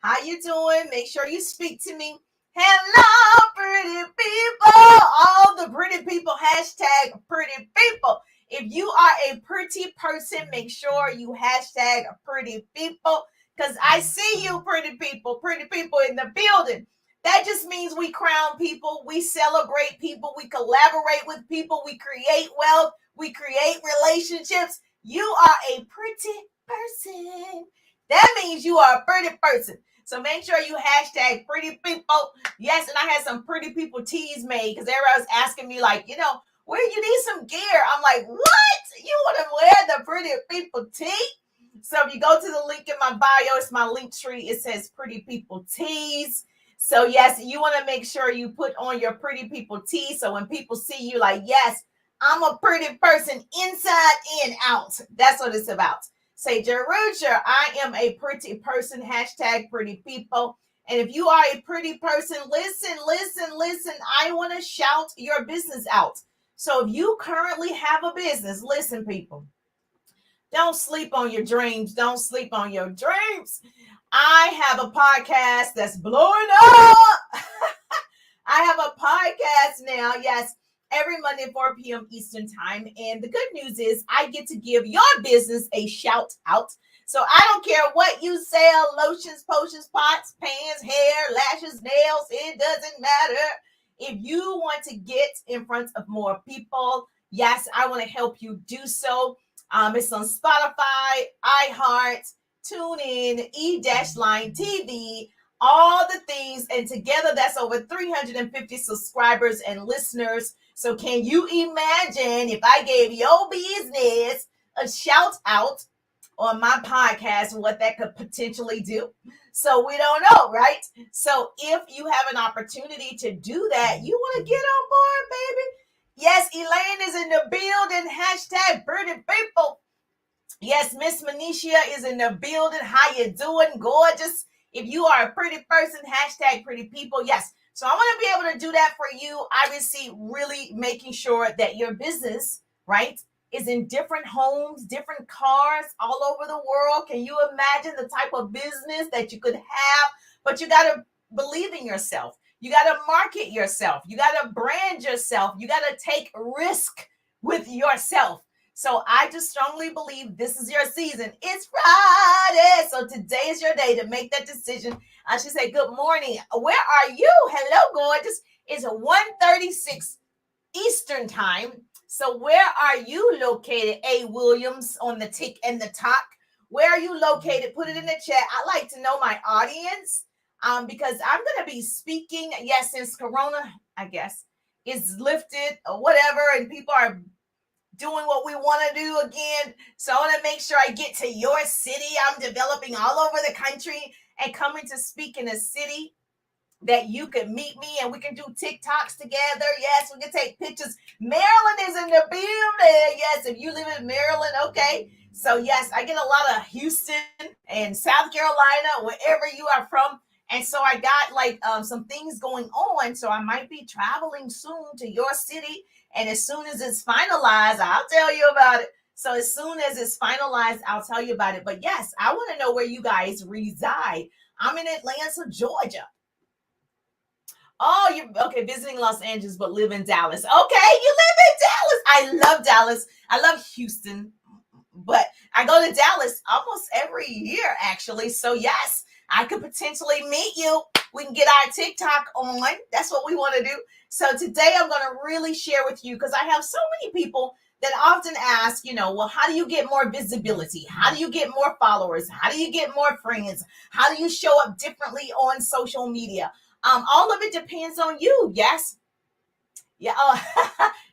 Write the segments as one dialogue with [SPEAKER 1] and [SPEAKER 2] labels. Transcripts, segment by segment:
[SPEAKER 1] How you doing? Make sure you speak to me. Hello, pretty people. All the pretty people, hashtag pretty people. If you are a pretty person, make sure you hashtag pretty people because I see you, pretty people in the building. That just means we crown people, we celebrate people, we collaborate with people, we create wealth, we create relationships. You are a pretty person. That means you are a pretty person. So make sure you hashtag pretty people. Yes, and I had some pretty people teas made because everybody was asking me, like, where you need some gear. I'm like, what? You want to wear the pretty people tee? So if you go to the link in my bio, it's my link tree. It says pretty people tees. So yes, you want to make sure you put on your pretty people tee. So when people see you, like, yes, I'm a pretty person inside and out. That's what it's about. Say, Jeruja, I am a pretty person, hashtag pretty people. And if you are a pretty person, listen. I want to shout your business out. So if you currently have a business, listen, people, don't sleep on your dreams. Don't sleep on your dreams. I have a podcast that's blowing up. I have a podcast now. Yes, every Monday, 4 p.m. Eastern time. And the good news is I get to give your business a shout out. So I don't care what you sell, lotions, potions, pots, pans, hair, lashes, nails, it doesn't matter. If you want to get in front of more people, yes, I want to help you do so. It's on Spotify, iHeart, TuneIn, E-Line TV, all the things, and together that's over 350 subscribers and listeners. So can you imagine if I gave your business a shout out on my podcast, what that could potentially do? So we don't know, right? So if you have an opportunity to do that, you want to get on board, baby. Yes, Elaine is in the building. Hashtag pretty people. Yes, Miss Manisha is in the building. How you doing? Gorgeous. If you are a pretty person, hashtag pretty people. Yes. So I want to be able to do that for you. Obviously, really making sure that your business, right, is in different homes, different cars all over the world. Can you imagine the type of business that you could have? But you got to believe in yourself. You got to market yourself. You got to brand yourself. You got to take risk with yourself. So I just strongly believe this is your season. It's Friday. So today is your day to make that decision. I should say good morning. Where are you? Hello, gorgeous. It's 1:36 Eastern time. So where are you located? A. Williams on the tick and the talk. Where are you located? Put it in the chat. I like to know my audience because I'm going to be speaking. Yes, since Corona, I guess, is lifted or whatever, and people are doing what we want to do again. So I want to make sure I get to your city. I'm developing all over the country and coming to speak in a city that you can meet me and we can do TikToks together. Yes, we can take pictures. Maryland is in the building. Yes, if you live in Maryland, okay. So yes, I get a lot of Houston and South Carolina, wherever you are from. And so I got like some things going on. So I might be traveling soon to your city. And as soon as it's finalized, I'll tell you about it. So as soon as it's finalized, I'll tell you about it. But yes, I want to know where you guys reside. I'm in Atlanta, Georgia. Oh, you okay? Visiting Los Angeles, but live in Dallas. Okay, you live in Dallas. I love Dallas. I love Houston, but I go to Dallas almost every year, actually. So yes, I could potentially meet you. We can get our TikTok on. That's what we want to do. So today I'm going to really share with you because I have so many people that often ask, well, how do you get more visibility? How do you get more followers? How do you get more friends? How do you show up differently on social media? All of it depends on you. Yes. Yeah.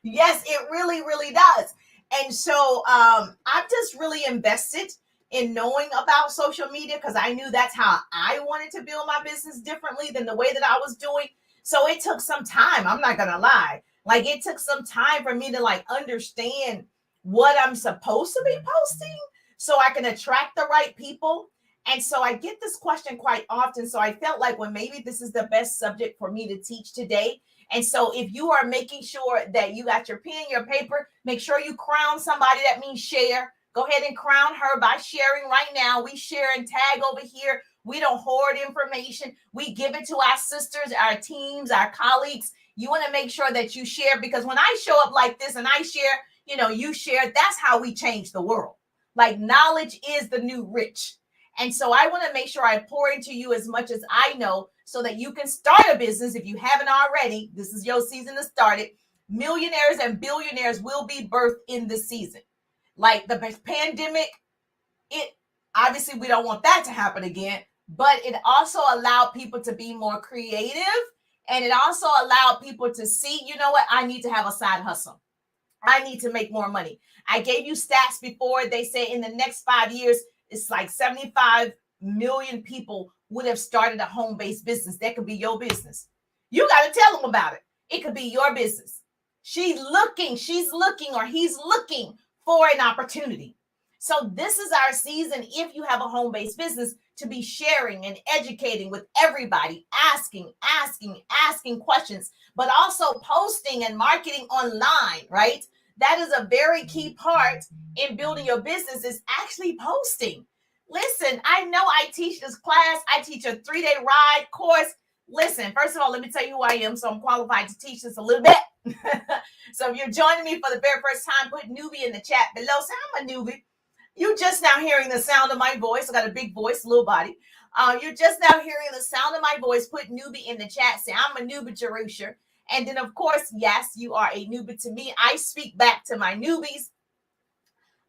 [SPEAKER 1] Yes, it really, really does. And so I've just really invested in knowing about social media because I knew that's how I wanted to build my business differently than the way that I was doing. So it took some time. I'm not going to lie. Like it took some time for me to like understand what I'm supposed to be posting so I can attract the right people. And so I get this question quite often. So I felt like, well, maybe this is the best subject for me to teach today. And so if you are making sure that you got your pen, your paper, make sure you crown somebody. That means share. Go ahead and crown her by sharing right now. We share and tag over here We don't hoard information. We give it to our sisters, our teams, our colleagues. You want to make sure that you share, because when I show up like this and I share, you share, that's how we change the world. Like, knowledge is the new rich. And so I want to make sure I pour into you as much as I know so that you can start a business. If you haven't already, this is your season to start it. Millionaires and billionaires will be birthed in this season. Like the pandemic, it obviously we don't want that to happen again, but it also allowed people to be more creative, and it also allowed people to see, you know what, I need to have a side hustle. I need to make more money. I gave you stats before. They say in the next 5 years, it's like 75 million people would have started a home-based business. That could be your business. You got to tell them about it. It could be your business. She's looking, or he's looking for an opportunity. So this is our season, if you have a home-based business, to be sharing and educating with everybody, asking questions, but also posting and marketing online, right? That is a very key part in building your business, is actually posting. Listen, I know I teach this class. I teach a 3-day ride course. Listen, first of all, let me tell you who I am. So I'm qualified to teach this a little bit. So if you're joining me for the very first time, put newbie in the chat below. Say, I'm a newbie. You just now hearing the sound of my voice. I got a big voice, little body. You're just now hearing the sound of my voice. Put newbie in the chat. Say, I'm a newbie, Jerusha. And then, of course, yes, you are a newbie to me. I speak back to my newbies.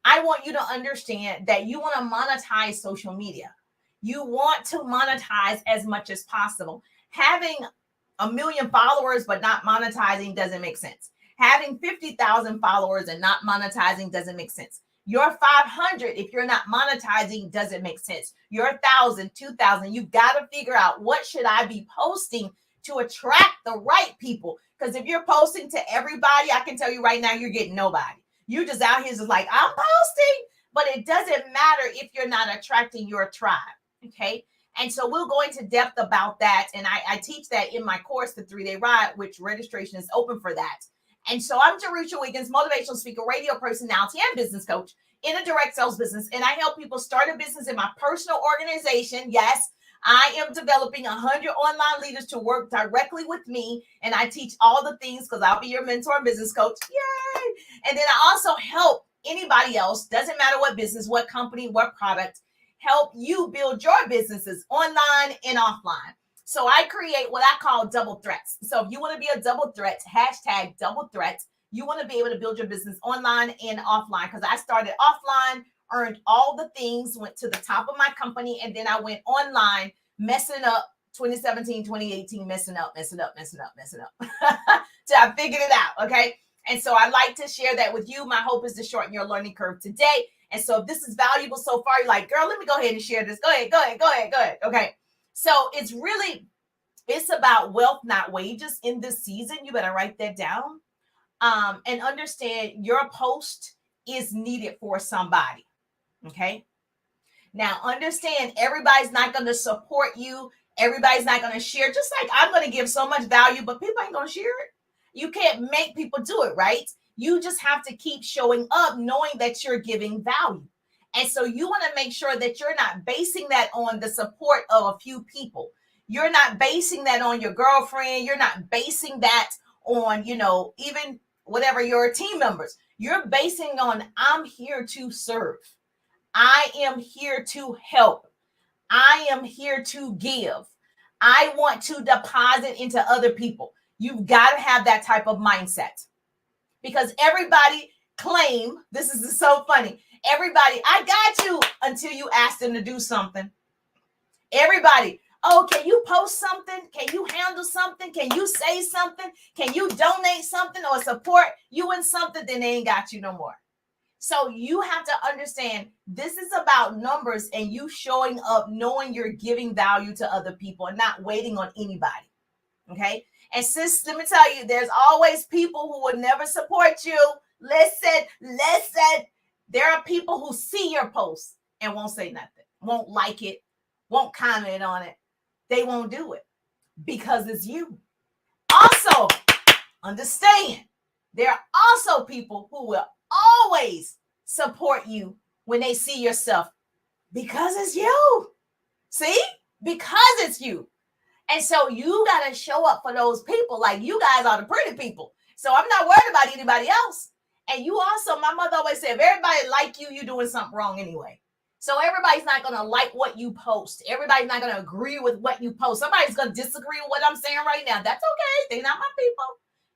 [SPEAKER 1] I want you to understand that you want to monetize social media. You want to monetize as much as possible. Having 1 million followers but not monetizing doesn't make sense. Having 50,000 followers and not monetizing doesn't make sense. Your 500, if you're not monetizing, doesn't make sense. Your 1,000, 2,000, you got to figure out, what should I be posting to attract the right people? Because if you're posting to everybody, I can tell you right now, you're getting nobody. You just out here just like, I'm posting, but it doesn't matter if you're not attracting your tribe, okay? And so we'll go into depth about that. And I teach that in my course, The 3-Day Ride, which registration is open for that. And so I'm Jerusha Wiggins, motivational speaker, radio personality, and business coach in a direct sales business. And I help people start a business in my personal organization. Yes, I am developing 100 online leaders to work directly with me. And I teach all the things because I'll be your mentor and business coach. Yay! And then I also help anybody else, doesn't matter what business, what company, what product, help you build your businesses online and offline. So I create what I call double threats. So if you want to be a double threat, hashtag double threats, you want to be able to build your business online and offline. Because I started offline, earned all the things, went to the top of my company, and then I went online, messing up 2017, 2018, messing up. So I figured it out, okay? And so I like to share that with you. My hope is to shorten your learning curve today. And so if this is valuable so far, you're like, girl, let me go ahead and share this. Go ahead. Okay. So it's about wealth, not wages in this season. You better write that down. And understand your post is needed for somebody. Okay. Now understand, everybody's not going to support you. Everybody's not going to share. Just like I'm going to give so much value, but people ain't going to share it. You can't make people do it, right? You just have to keep showing up knowing that you're giving value. And so you want to make sure that you're not basing that on the support of a few people. You're not basing that on your girlfriend. You're not basing that on, even whatever your team members. You're basing on, I'm here to serve. I am here to help. I am here to give. I want to deposit into other people. You've got to have that type of mindset, because everybody claim, this is so funny. Everybody, I got you, until you ask them to do something. Everybody, oh, can you post something? Can you handle something? Can you say something? Can you donate something or support you in something? Then they ain't got you no more. So you have to understand, this is about numbers and you showing up, knowing you're giving value to other people and not waiting on anybody. Okay. And sis, let me tell you, there's always people who will never support you. Listen. There are people who see your posts and won't say nothing, won't like it, won't comment on it. They won't do it because it's you. Also, understand, there are also people who will always support you when they see yourself, because it's you. See? because it's you. And so you got to show up for those people. Like, you guys are the pretty people. So I'm not worried about anybody else. And you also, my mother always said, if everybody like you, you're doing something wrong anyway. So everybody's not going to like what you post. Everybody's not going to agree with what you post. Somebody's going to disagree with what I'm saying right now. That's okay. They're not my people.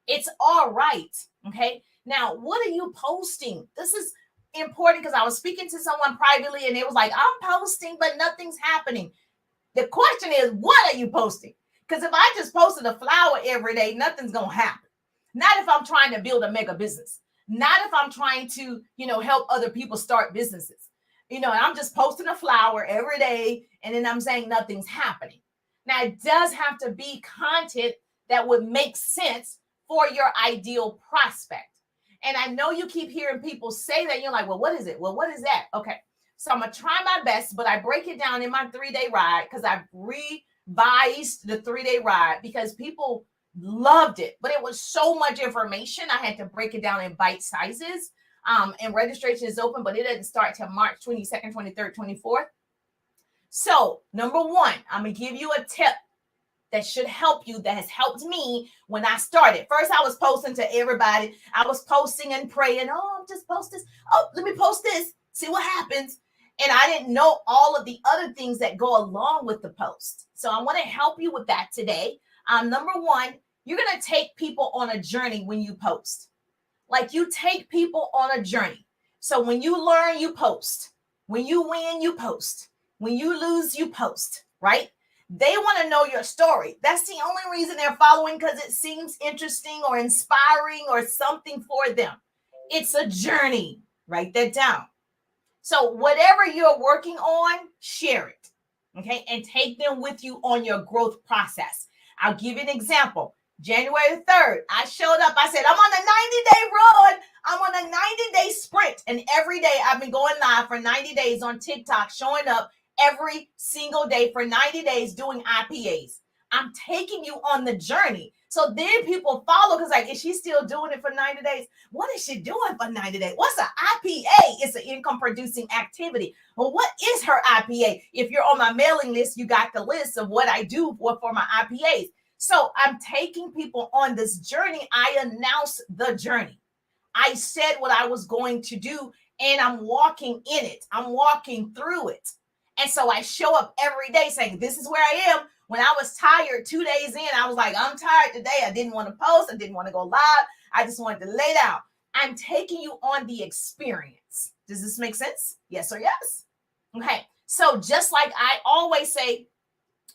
[SPEAKER 1] It's all right. Okay. Now, what are you posting? This is important because I was speaking to someone privately and it was like, I'm posting, but nothing's happening. The question is, what are you posting? Because if I just posted a flower every day, nothing's going to happen. Not if I'm trying to build a mega business. Not if I'm trying to, help other people start businesses. And I'm just posting a flower every day and then I'm saying nothing's happening. Now, it does have to be content that would make sense for your ideal prospect. And I know you keep hearing people say that. You're like, well, what is it? Well, what is that? Okay. So I'm going to try my best, but I break it down in my 3-day ride because I revised the 3-day ride because people loved it. But it was so much information. I had to break it down in bite sizes. And registration is open, but it doesn't start till March 22nd, 23rd, 24th. So number one, I'm going to give you a tip that should help you, that has helped me when I started. First, I was posting to everybody. I was posting and praying. Oh, I'm just post this. Oh, let me post this. See what happens. And I didn't know all of the other things that go along with the post. So I want to help you with that today. Number one, you're going to take people on a journey when you post. Like, you take people on a journey. So when you learn, you post. When you win, you post. When you lose, you post, right? They want to know your story. That's the only reason they're following, because it seems interesting or inspiring or something for them. It's a journey. Write that down. So whatever you're working on, share it, okay? And take them with you on your growth process. I'll give you an example. January 3rd, I showed up. I said, I'm on a 90-day run. I'm on a 90-day sprint. And every day I've been going live for 90 days on TikTok, showing up every single day for 90 days doing IPAs. I'm taking you on the journey. So then people follow because, like, is she still doing it for 90 days? What is she doing for 90 days? What's an IPA? It's an income producing activity. Well, what is her IPA? If you're on my mailing list, you got the list of what I do for my IPAs. So I'm taking people on this journey. I announced the journey. I said what I was going to do, and I'm walking in it. I'm walking through it. And so I show up every day saying, this is where I am. When I was tired 2 days in, I was like, I'm tired today. I didn't want to post. I didn't want to go live. I just wanted to lay down. I'm taking you on the experience. Does this make sense? Yes or yes? Okay. So just like I always say,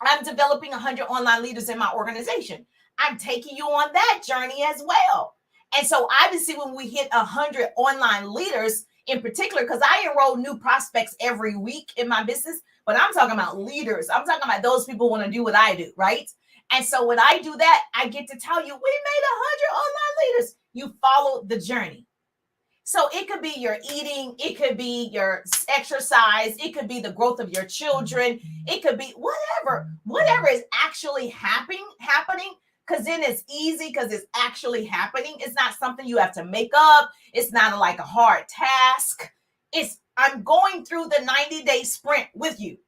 [SPEAKER 1] I'm developing 100 online leaders in my organization. I'm taking you on that journey as well. And so obviously when we hit 100 online leaders in particular, because I enroll new prospects every week in my business, but I'm talking about leaders. I'm talking about those people who want to do what I do, right? And so when I do that, I get to tell you, we made 100 online leaders. You follow the journey. So it could be your eating, it could be your exercise, it could be the growth of your children, it could be whatever is actually happening, because then it's easy because it's actually happening. It's not something you have to make up. It's not like a hard task. I'm going through the 90-day sprint with you.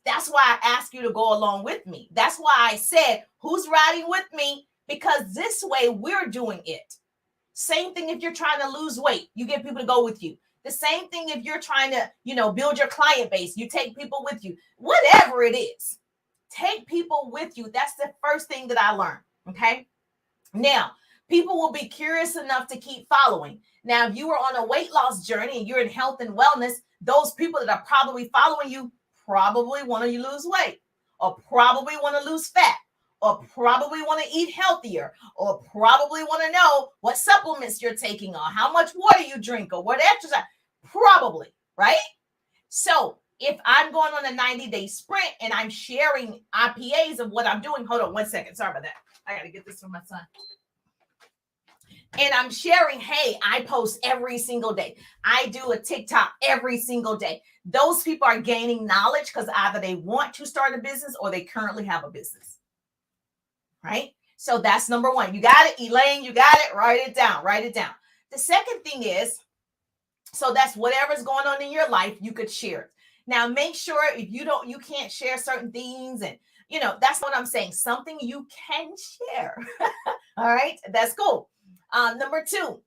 [SPEAKER 1] That's why I ask you to go along with me. That's why I said, who's riding with me? Because this way we're doing it. Same thing if you're trying to lose weight, you get people to go with you. The same thing if you're trying to, build your client base, you take people with you. Whatever it is, take people with you. That's the first thing that I learned, okay? Now, people will be curious enough to keep following. Now, if you were on a weight loss journey and you're in health and wellness, those people that are probably following you probably want to lose weight, or probably want to lose fat, or probably want to eat healthier, or probably want to know what supplements you're taking, or how much water you drink, or what exercise. Probably, right? So if I'm going on a 90-day sprint and I'm sharing IPAs of what I'm doing, hold on 1 second. Sorry about that. I got to get this from my son. And I'm sharing, hey, I post every single day. I do a TikTok every single day. Those people are gaining knowledge because either they want to start a business or they currently have a business. Right? So that's number one. You got it, Elaine, you got it. Write it down. The second thing is, so that's whatever's going on in your life, you could share it. Now, make sure if you can't share certain things, and that's what I'm saying. Something you can share. All right, that's cool. Number two,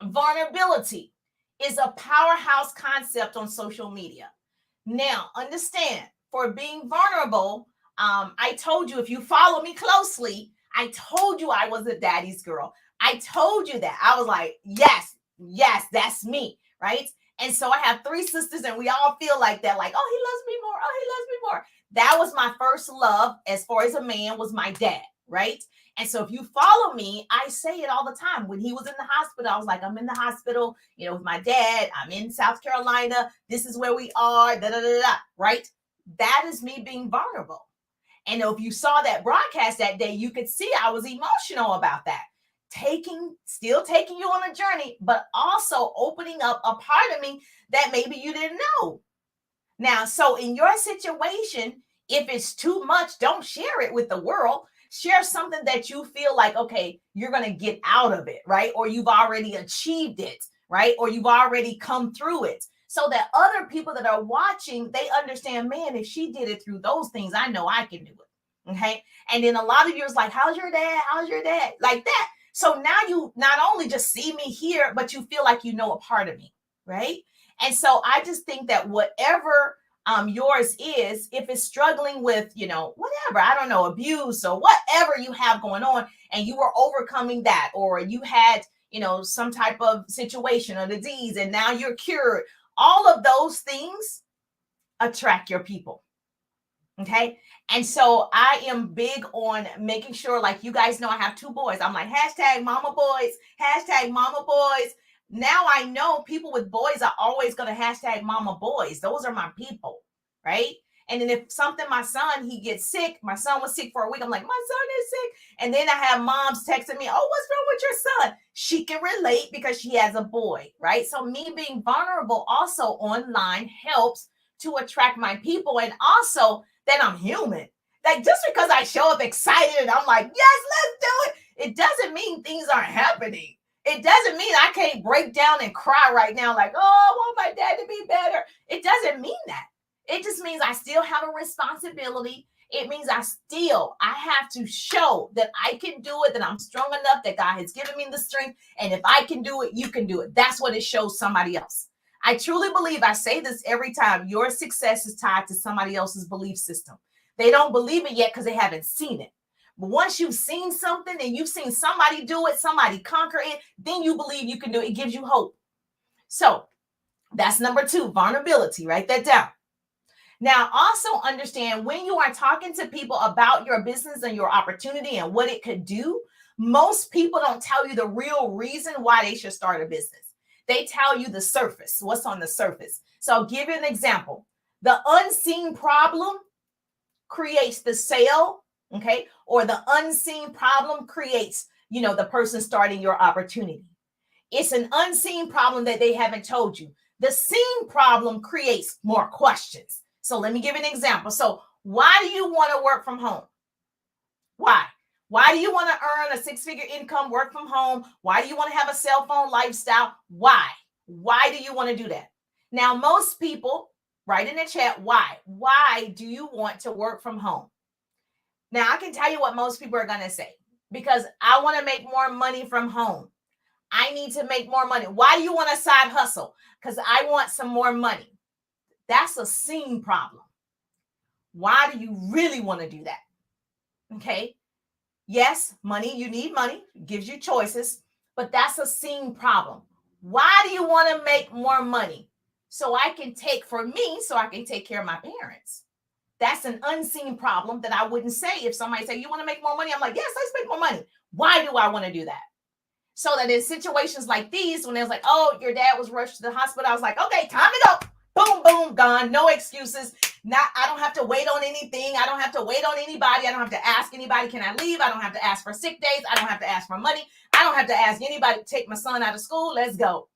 [SPEAKER 1] vulnerability is a powerhouse concept on social media. Now, understand, for being vulnerable, I told you, if you follow me closely, I told you I was a daddy's girl. I told you that. I was like, yes, yes, that's me, right? And so I have three sisters, and we all feel like that, like, oh, he loves me more. Oh, he loves me more. That was my first love as far as a man, was my dad, right? And so if you follow me, I say it all the time. When he was in the hospital, I was like, I'm in the hospital, with my dad. I'm in South Carolina. This is where we are, da, da, da, da, right? That is me being vulnerable. And if you saw that broadcast that day, you could see I was emotional about that. Still taking you on a journey, but also opening up a part of me that maybe you didn't know. Now, so in your situation, if it's too much, don't share it with the world. Share something that you feel like, okay, you're going to get out of it, right? Or you've already achieved it, right? Or you've already come through it, so that other people that are watching, they understand, man, if she did it through those things, I know I can do it. Okay. And then a lot of you is like, how's your dad? How's your dad? Like that. So now you not only just see me here, but you feel like you know a part of me, right? And so I just think that whatever yours is, if it's struggling with, whatever, I don't know, abuse or whatever you have going on, and you were overcoming that, or you had, some type of situation or disease, and now you're cured, all of those things attract your people. Okay. And so I am big on making sure, like, you guys know, I have two boys. I'm like, hashtag mama boys, hashtag mama boys. Now I know people with boys are always going to hashtag mama boys. Those are my people, right? And then if something, my son, he gets sick. My son was sick for a week. I'm like, my son is sick. And then I have moms texting me, oh, what's wrong with your son? She can relate because she has a boy, right? So me being vulnerable also online helps to attract my people, and also that I'm human. Like, just because I show up excited and I'm like, yes, let's do it, it doesn't mean things aren't happening. It doesn't mean I can't break down and cry right now, like, oh, I want my dad to be better. It doesn't mean that. It just means I still have a responsibility. It means I have to show that I can do it, that I'm strong enough, that God has given me the strength. And if I can do it, you can do it. That's what it shows somebody else. I truly believe, I say this every time, your success is tied to somebody else's belief system. They don't believe it yet because they haven't seen it. But once you've seen something and you've seen somebody do it, somebody conquer it, then you believe you can do it. It gives you hope. So that's number two, vulnerability. Write that down. Now, also understand, when you are talking to people about your business and your opportunity and what it could do, most people don't tell you the real reason why they should start a business. They tell you the surface, what's on the surface. So I'll give you an example. The unseen problem creates the sale, okay? Or the unseen problem creates, the person starting your opportunity. It's an unseen problem that they haven't told you. The seen problem creates more questions. So let me give an example. So why do you want to work from home? Why? Why do you want to earn a six-figure income, work from home? Why do you want to have a cell phone lifestyle? Why? Why do you want to do that? Now, most people, write in the chat, why? Why do you want to work from home? Now, I can tell you what most people are going to say. Because I want to make more money from home. I need to make more money. Why do you want a side hustle? Because I want some more money. That's a seen problem. Why do you really want to do that? Okay. Yes, money, you need money, gives you choices, but that's a seen problem. Why do you want to make more money? So I can take care of my parents. That's an unseen problem that I wouldn't say. If somebody say, you want to make more money? I'm like, yes, let's make more money. Why do I want to do that? So that in situations like these, when it was like, oh, your dad was rushed to the hospital, I was like, okay, time to go. Boom, boom, gone. No excuses. I don't have to wait on anything. I don't have to wait on anybody. I don't have to ask anybody, can I leave? I don't have to ask for sick days. I don't have to ask for money. I don't have to ask anybody to take my son out of school. Let's go.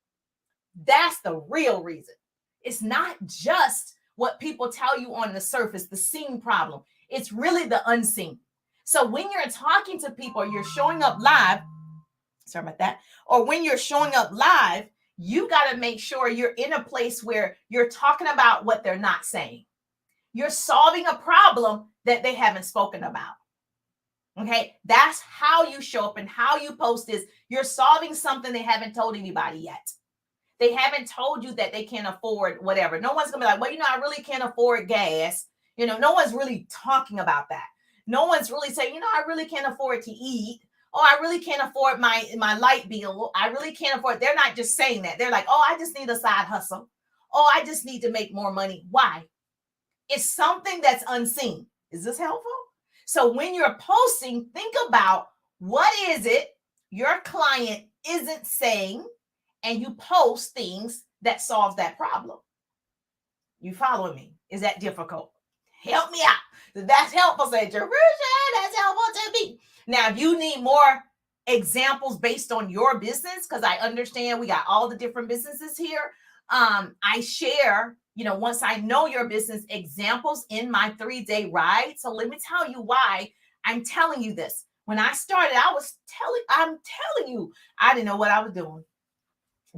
[SPEAKER 1] That's the real reason. It's not just what people tell you on the surface, the seen problem. It's really the unseen. So when you're talking to people, you're showing up live. Sorry about that. Or when you're showing up live, you got to make sure you're in a place where you're talking about what they're not saying. You're solving a problem that they haven't spoken about. Okay, that's how you show up and how you post is you're solving something they haven't told anybody yet. They haven't told you that they can't afford whatever. No one's gonna be like, well, I really can't afford gas. No one's really talking about that. No one's really saying, I really can't afford to eat. Oh, I really can't afford my light bill. I really can't afford. They're not just saying that. They're like, oh, I just need a side hustle. Oh, I just need to make more money. Why? It's something that's unseen. Is this helpful? So when you're posting, think about what is it your client isn't saying, and you post things that solve that problem. You following me? Is that difficult? Help me out. That's helpful, say Jerusha. That's helpful to me. Now, if you need more examples based on your business, because I understand we got all the different businesses here, I share, once I know your business, examples in my 3-day ride. So let me tell you why I'm telling you this. When I started, I'm telling you, I didn't know what I was doing.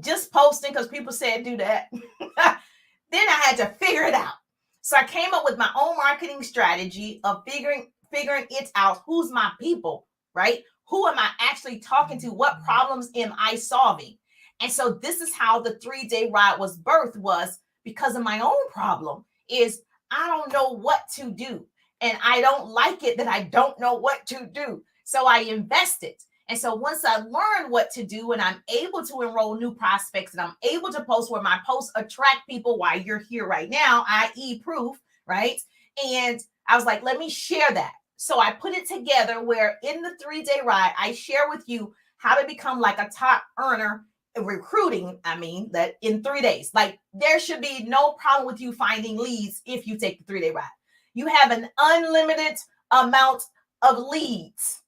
[SPEAKER 1] Just posting because people said do that. Then I had to figure it out. So I came up with my own marketing strategy of figuring it out. Who's my people, right? Who am I actually talking to? What problems am I solving? And so this is how the 3-day ride was birthed, was because of my own problem is I don't know what to do. And I don't like it that I don't know what to do. So I invested. And so once I learned what to do and I'm able to enroll new prospects and I'm able to post where my posts attract people while you're here right now, i.e. proof, right? And I was like, let me share that. So I put it together where in the 3-day ride, I share with you how to become like a top earner recruiting. That in 3 days, like there should be no problem with you finding leads if you take the 3-day ride. You have an unlimited amount of leads.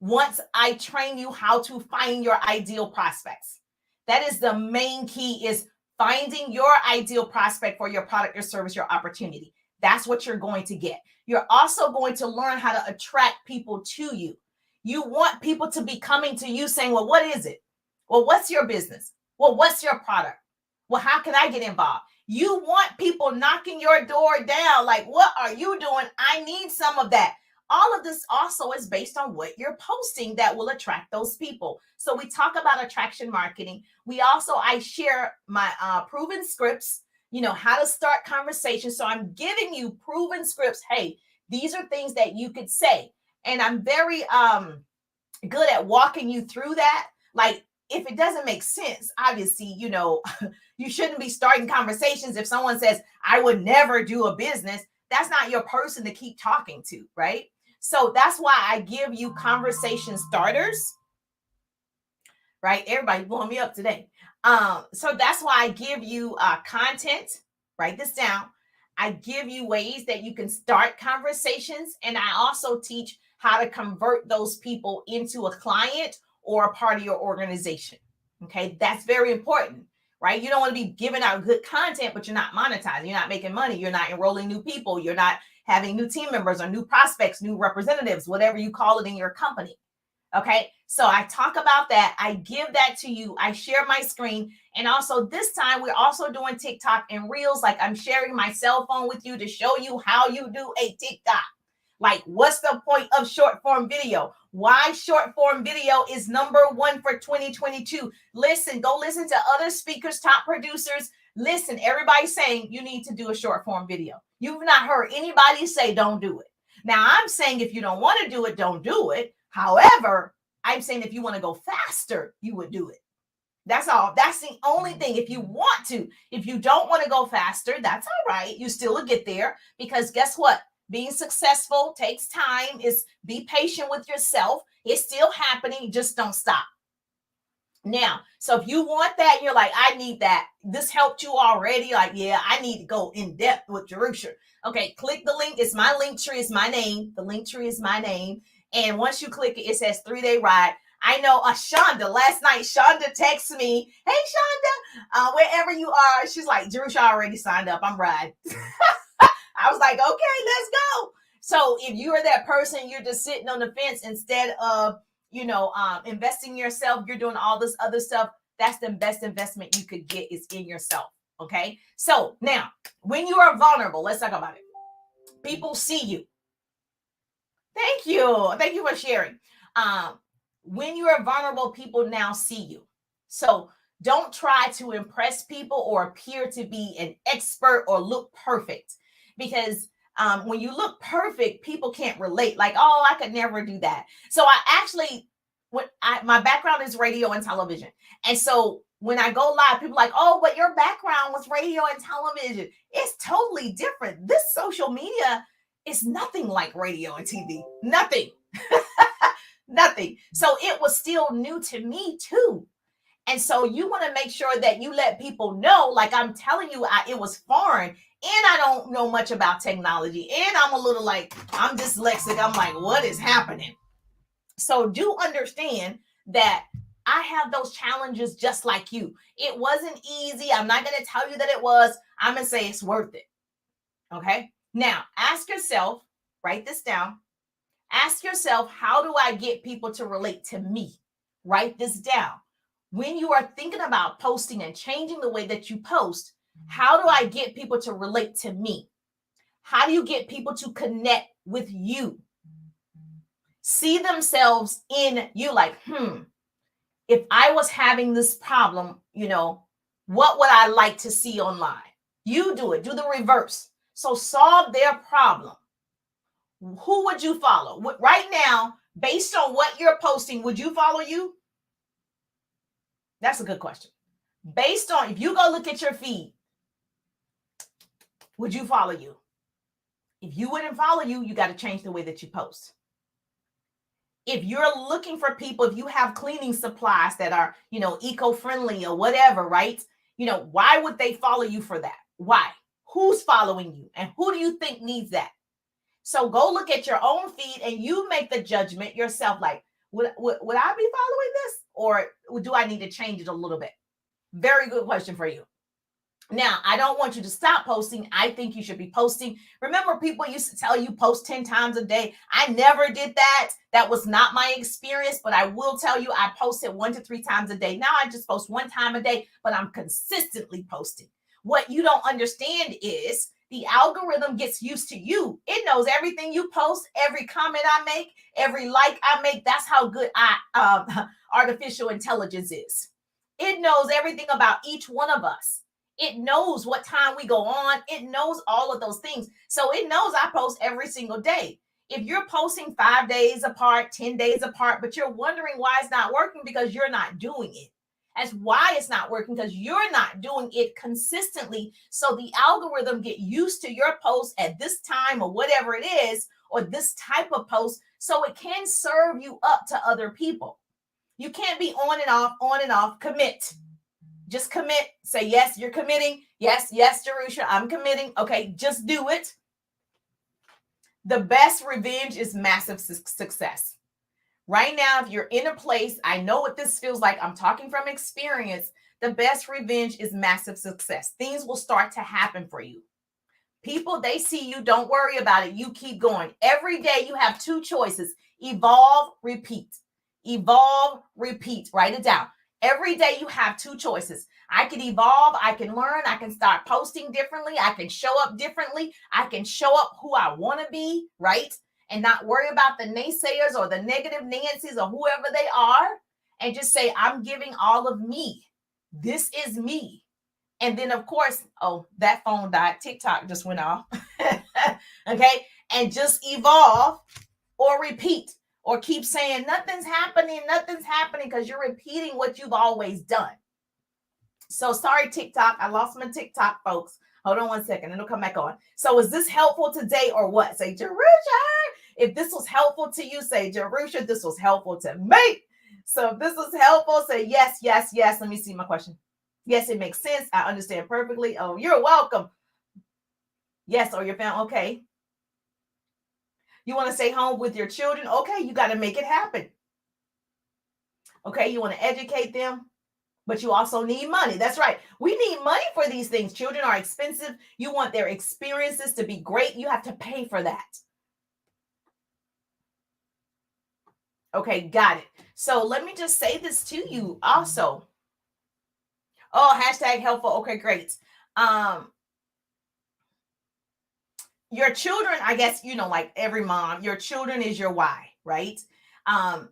[SPEAKER 1] Once I train you how to find your ideal prospects, that is the main key, is finding your ideal prospect for your product, your service, your opportunity. That's what you're going to get. You're also going to learn how to attract people to you. You want people to be coming to you saying, well, what is it? Well, what's your business? Well, what's your product? Well, how can I get involved? You want people knocking your door down. Like, what are you doing? I need some of that. All of this also is based on what you're posting that will attract those people. So we talk about attraction marketing. I share my proven scripts, how to start conversations. So I'm giving you proven scripts. Hey, these are things that you could say. And I'm very good at walking you through that. Like, if it doesn't make sense, obviously, you shouldn't be starting conversations. If someone says, I would never do a business, that's not your person to keep talking to, right? So that's why I give you conversation starters, right? Everybody blowing me up today. So that's why I give you content. Write this down. I give you ways that you can start conversations. And I also teach how to convert those people into a client or a part of your organization. Okay, that's very important, right? You don't want to be giving out good content, but you're not monetizing. You're not making money. You're not enrolling new people. You're not having new team members or new prospects, new representatives, whatever you call it in your company. Okay, so I talk about that. I give that to you. I share my screen. And also this time we're also doing TikTok and Reels. Like, I'm sharing my cell phone with you to show you how you do a TikTok. Like, what's the point of short form video? Why short form video is number 1 for 2022. Listen, go listen to other speakers, top producers. Listen, everybody's saying you need to do a short form video. You've not heard anybody say don't do it. Now, I'm saying if you don't want to do it, don't do it. However, I'm saying if you want to go faster, you would do it. That's all. That's the only thing. If you want to, if you don't want to go faster, that's all right. You still will get there, because guess what? Being successful takes time. Be patient with yourself. It's still happening. Just don't stop. Now, so if you want that, you're like, I need that. This helped you already. Like, yeah, I need to go in depth with Jerusha. Okay, click the link. It's my link tree. It's my name. The link tree is my name. And once you click it, it says 3-day ride. I know Shonda, last night, Shonda texted me, hey, Shonda, wherever you are. She's like, Jerusha already signed up. I'm riding. I was like, okay, let's go. So if you are that person, you're just sitting on the fence instead of, investing in yourself, you're doing all this other stuff. that's the best investment you could get is in yourself. Okay. So now, when you are vulnerable, let's talk about it. People see you. Thank you. Thank you for sharing. When you are vulnerable, people now see you. So don't try to impress people or appear to be an expert or look perfect, because when you look perfect, people can't relate. Like, oh, I could never do that. So I actually, my background is radio and television, and so when I go live, people are like, oh, but your background was radio and television. It's totally different. This social media is nothing like radio and TV. Nothing. Nothing. So it was still new to me too. And so you want to make sure that you let people know, like I'm telling you, it was foreign and I don't know much about technology. And I'm a little like, I'm dyslexic. I'm like, what is happening? So do understand that I have those challenges just like you. It wasn't easy. I'm not going to tell you that it was. I'm going to say it's worth it. Okay. Now ask yourself, write this down. Ask yourself, how do I get people to relate to me? Write this down. When you are thinking about posting and changing the way that you post, how do I get people to relate to me? How do you get people to connect with you? See themselves in you, like, if I was having this problem, what would I like to see online? You do it. Do the reverse. So solve their problem. Who would you follow? Right now, based on what you're posting, would you follow you? That's a good question. Based on, if you go look at your feed, would you follow you? If you wouldn't follow you, you got to change the way that you post. If you're looking for people, if you have cleaning supplies that are, eco-friendly or whatever, right? Why would they follow you for that? Why? Who's following you? And who do you think needs that? So go look at your own feed and you make the judgment yourself. Like, would I be following this, or do I need to change it a little bit? Very good question for you. Now, I don't want you to stop posting. I think you should be posting. Remember, people used to tell you post 10 times a day. I never did that. That was not my experience, but I will tell you I posted 1 to 3 times a day. Now I just post 1 time a day, but I'm consistently posting. What you don't understand is the algorithm gets used to you. It knows everything you post, every comment I make, every like I make. That's how good artificial intelligence is. It knows everything about each one of us. It knows what time we go on. It knows all of those things. So it knows I post every single day. If you're posting 5 days apart, 10 days apart, but you're wondering why it's not working, because you're not doing it. That's why it's not working, because you're not doing it consistently. So the algorithm get used to your post at this time or whatever it is, or this type of post, so it can serve you up to other people. You can't be on and off, commit. Just commit. Say, yes, you're committing. Yes, Jerusha, I'm committing. Okay, just do it. The best revenge is massive success. Right now, if you're in a place, I know what this feels like. I'm talking from experience. The best revenge is massive success. Things will start to happen for you. People, they see you. Don't worry about it. You keep going. Every day you have 2 choices. Evolve, repeat. Evolve, repeat. Write it down. Every day you have 2 choices. I can evolve. I can learn. I can start posting differently. I can show up differently. I can show up who I want to be, right? And not worry about the naysayers or the negative Nancy's or whoever they are. And just say, I'm giving all of me. This is me. And then, of course, oh, that phone died. TikTok just went off. Okay. And just evolve or repeat. Or keep saying nothing's happening, because you're repeating what you've always done. So sorry, TikTok. I lost my TikTok, folks. Hold on 1 second. It'll come back on. So is this helpful today or what? Say, Jerusha, if this was helpful to you, say, Jerusha, this was helpful to me. So if this was helpful, say yes. Let me see my question. Yes, it makes sense. I understand perfectly. Oh, you're welcome. Yes, or your family. Okay. You want to stay home with your children? Okay, you got to make it happen. Okay, you want to educate them, but you also need money. That's right. We need money for these things. Children are expensive. You want their experiences to be great. You have to pay for that. Okay, got it. So let me just say this to you also. Oh, hashtag helpful. Okay, great. Um, your children, I guess, like every mom, your children is your why, right? Um,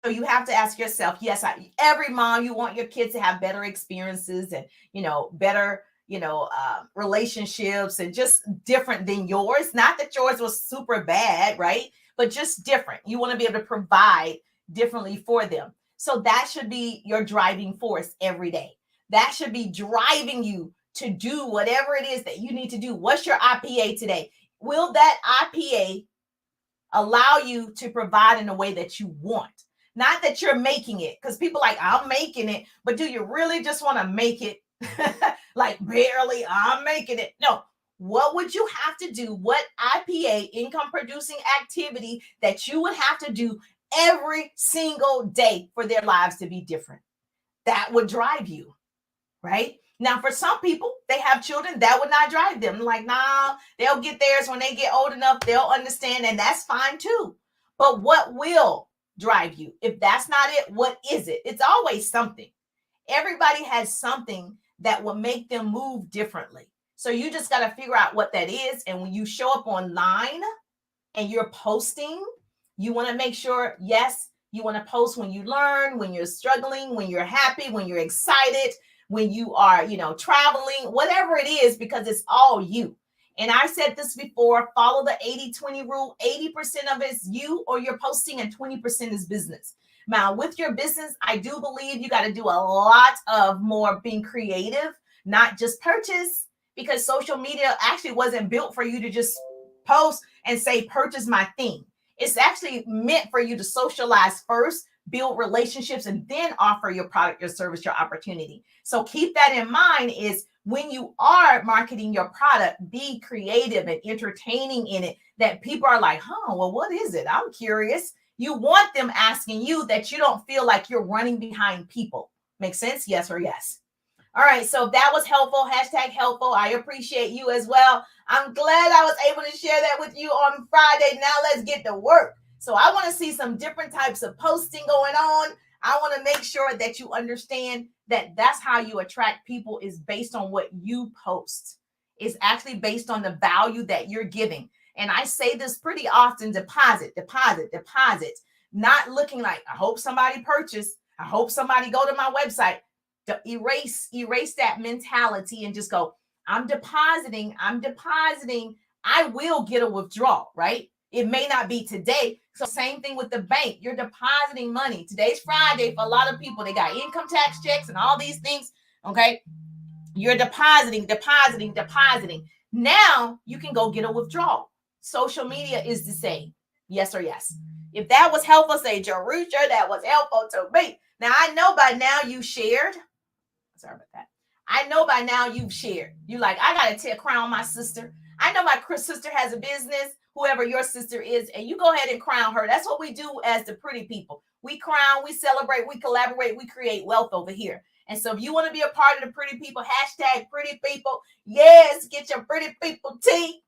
[SPEAKER 1] so you have to ask yourself, yes, every mom, you want your kids to have better experiences and, better, relationships and just different than yours. Not that yours was super bad, right? But just different. You want to be able to provide differently for them. So that should be your driving force every day. That should be driving you to do whatever it is that you need to do. What's your IPA today? Will that IPA allow you to provide in a way that you want? Not that you're making it, because people like, I'm making it, but do you really just want to make it? Like barely, I'm making it. No. What would you have to do? What IPA, income producing activity, that you would have to do every single day for their lives to be different? That would drive you, right? Now, for some people, they have children that would not drive them. Like, nah, they'll get theirs when they get old enough. They'll understand, and that's fine too. But what will drive you? If that's not it, what is it? It's always something. Everybody has something that will make them move differently. So you just got to figure out what that is. And when you show up online and you're posting, you want to make sure, yes, you want to post when you learn, when you're struggling, when you're happy, when you're excited, when you are, traveling, whatever it is, because it's all you. And I said this before, follow the 80-20 rule. 80% of it is you or you're posting, and 20% is business. Now, with your business, I do believe you got to do a lot of more being creative, not just purchase, because social media actually wasn't built for you to just post and say, purchase my thing. It's actually meant for you to socialize first, build relationships, and then offer your product, your service, your opportunity. So keep that in mind, is when you are marketing your product, be creative and entertaining in it, that people are like, well, what is it? I'm curious. You want them asking you, that you don't feel like you're running behind people. Make sense? Yes or yes? All right, so that was helpful. Hashtag helpful. I appreciate you as well. I'm glad I was able to share that with you on Friday. Now let's get to work. So I want to see some different types of posting going on. I want to make sure that you understand that that's how you attract people, is based on what you post. It's actually based on the value that you're giving. And I say this pretty often, deposit, deposit, deposit. Not looking like, I hope somebody purchased. I hope somebody go to my website. Erase that mentality and just go, I'm depositing. I will get a withdrawal, right? It may not be today. So same thing with the bank. You're depositing money. Today's Friday for a lot of people. They got income tax checks and all these things. Okay. You're depositing. Now you can go get a withdrawal. Social media is the same. Yes or yes? If that was helpful, say, Jerusha, that was helpful to me. Now I know by now you shared. Sorry about that. I know by now you've shared. You like, I got to crown my sister. I know my sister has a business, whoever your sister is, and you go ahead and crown her. That's what we do as the pretty people. We crown, we celebrate, we collaborate, we create wealth over here. And so if you want to be a part of the pretty people, hashtag pretty people, yes, get your pretty people tea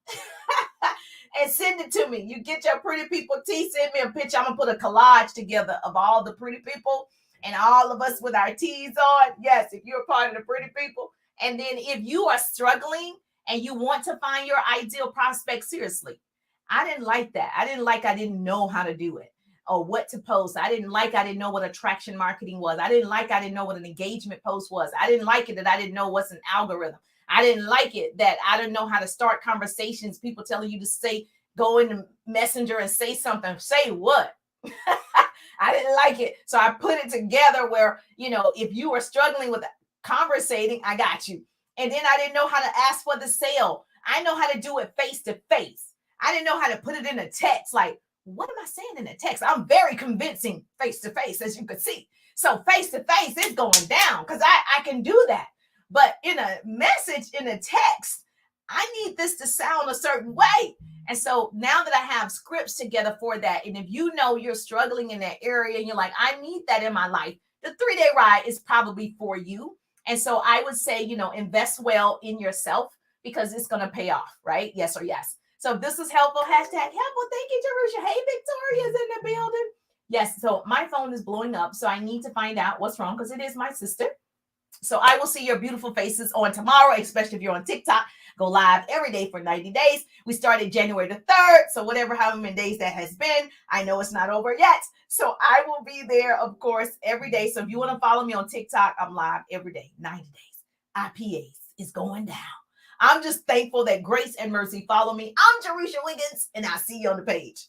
[SPEAKER 1] and send it to me. You get your pretty people tea, send me a picture. I'm going to put a collage together of all the pretty people and all of us with our teas on. Yes, if you're a part of the pretty people. And then if you are struggling and you want to find your ideal prospect, seriously, I didn't like that. I didn't know how to do it or what to post. I didn't know what attraction marketing was. I didn't know what an engagement post was. I didn't like it that I didn't know what's an algorithm. I didn't like it that I didn't know how to start conversations. People telling you to say, go in the messenger and say something. Say what? I didn't like it. So I put it together where, if you are struggling with conversating, I got you. And then I didn't know how to ask for the sale. I know how to do it face to face. I didn't know how to put it in a text. Like, what am I saying in a text? I'm very convincing face to face, as you could see. So face to face is going down because I can do that. But in a message, in a text, I need this to sound a certain way. And so now that I have scripts together for that, and if you know you're struggling in that area and you're like, I need that in my life, the 3-day ride is probably for you. And so I would say, invest well in yourself because it's going to pay off, right? Yes or yes. So if this is helpful, hashtag helpful. Thank you, Jerusha. Hey, Victoria's in the building. Yes. So my phone is blowing up. So I need to find out what's wrong because it is my sister. So I will see your beautiful faces on tomorrow, especially if you're on TikTok. Go live every day for 90 days. We started January the 3rd. So whatever, how many days that has been, I know it's not over yet. So I will be there, of course, every day. So if you want to follow me on TikTok, I'm live every day, 90 days. IPAs is going down. I'm just thankful that grace and mercy follow me. I'm Jerisha Wiggins, and I'll see you on the page.